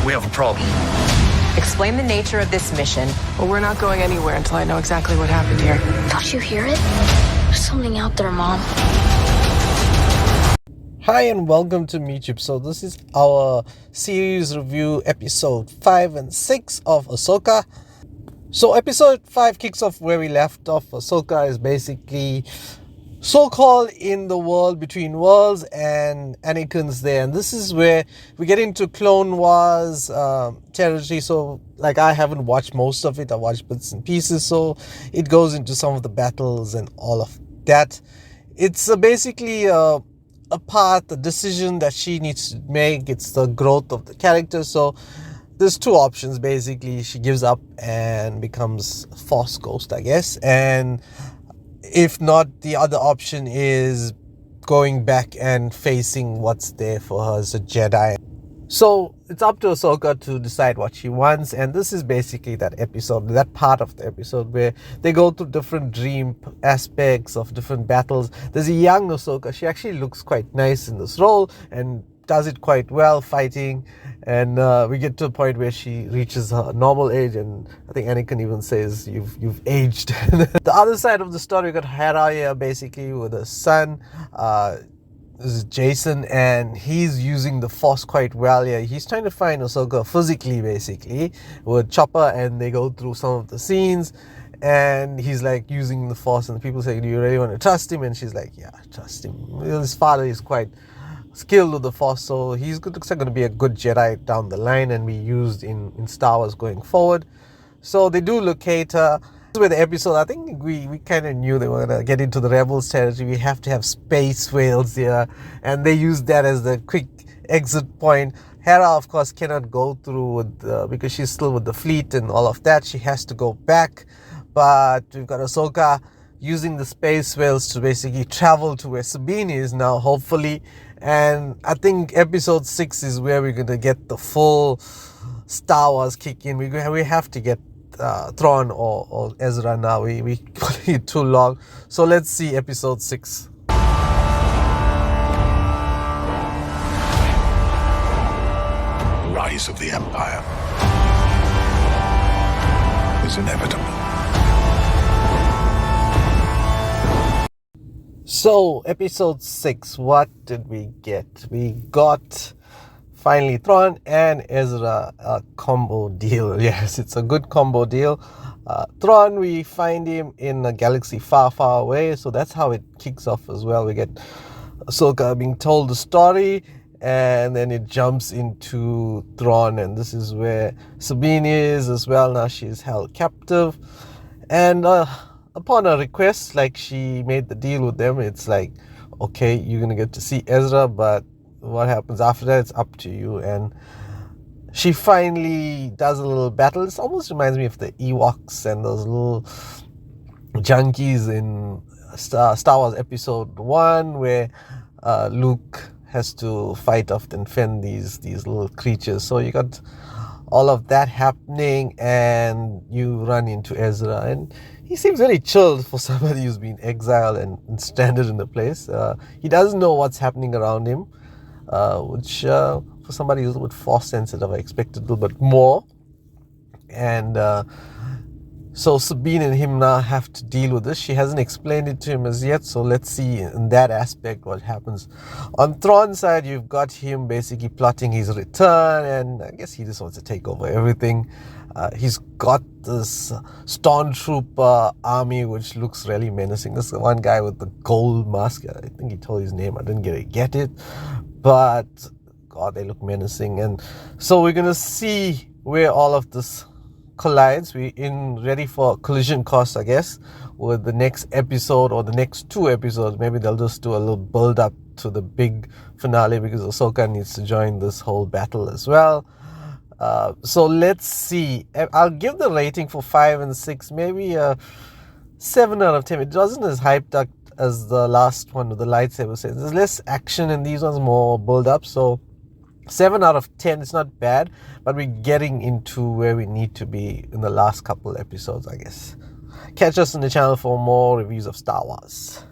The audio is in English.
We have a problem. Explain the nature of this mission. Well, we're not going anywhere until I know exactly what happened here. Don't you hear it? There's something out there, Mom. Hi and welcome to MeTube. So this is our series review episode 5 and 6 of Ashoka. So episode 5 kicks off where we left off. Ashoka is basically so-called in the world between worlds, and Anakin's there, and this is where we get into Clone Wars territory. So like, I haven't watched most of it, I watched bits and pieces, so it goes into some of the battles and all of that. It's basically a part, the decision that she needs to make. It's the growth of the character. So there's two options basically. She gives up and becomes Force Ghost, I guess, and if not, the other option is going back and facing what's there for her as a Jedi. So it's up to Ahsoka to decide what she wants, and this is basically that episode, that part of the episode where they go through different dream aspects of different battles. There's a young Ahsoka. She actually looks quite nice in this role and does it quite well fighting, and we get to a point where she reaches her normal age, and I think Anakin even says you've aged. The other side of the story, we got Hera here basically with her son. This is Jason, and he's using the Force quite well here. He's trying to find Ahsoka physically basically with Chopper, and they go through some of the scenes, and he's like using the Force, and people say, do you really want to trust him? And she's like, yeah, trust him. His father is quite skilled with the Force, so he's looks like going to be a good Jedi down the line and be used in Star Wars going forward. So they do locate her. This is where the episode, I think we kind of knew they were going to get into the Rebels territory. We have to have space whales here, and they use that as the quick exit point. Hera, of course, cannot go through with because she's still with the fleet and all of that. She has to go back, but we've got Ahsoka using the space whales to basically travel to where Sabine is now, hopefully. And I think episode 6 is where we're going to get the full Star Wars kick in. We have to get Thrawn or Ezra now. We put it too long. So let's see episode 6. Rise of the Empire is inevitable. So, episode 6, what did we get? We got finally Thrawn and Ezra, a combo deal. Yes, it's a good combo deal. Thrawn, we find him in a galaxy far, far away, so that's how it kicks off as well. We get Ahsoka being told the story, and then it jumps into Thrawn, and this is where Sabine is as well. Now she's held captive, and upon a request, like she made the deal with them, it's like, okay, you're gonna get to see Ezra, but what happens after that, it's up to you. And she finally does a little battle. It almost reminds me of the Ewoks and those little junkies in Star Wars episode 1, where Luke has to fight off and fend these little creatures. So you got all of that happening, and you run into Ezra, and he seems very chilled for somebody who's been exiled and stranded in the place. He doesn't know what's happening around him, which for somebody who's a little bit Force sensitive, I expected a little bit more. And so Sabine and him now have to deal with this. She hasn't explained it to him as yet, so let's see in that aspect what happens. On Thrawn's side, you've got him basically plotting his return, and I guess he just wants to take over everything. He's got this stormtrooper army which looks really menacing. This is one guy with the gold mask. I think he told his name. I didn't get it, but God, they look menacing. And so we're gonna see where all of this collides. We're ready for collision course, I guess, with the next episode or the next 2 episodes. Maybe they'll just do a little build up to the big finale, because Ahsoka needs to join this whole battle as well. So let's see. I'll give the rating for 5 and 6 maybe a 7 out of 10. It wasn't as hyped up as the last one with the lightsaber scenes. There's less action in these ones, more build up. So 7 out of 10, it's not bad, but we're getting into where we need to be in the last couple episodes, I guess. Catch us on the channel for more reviews of Star Wars.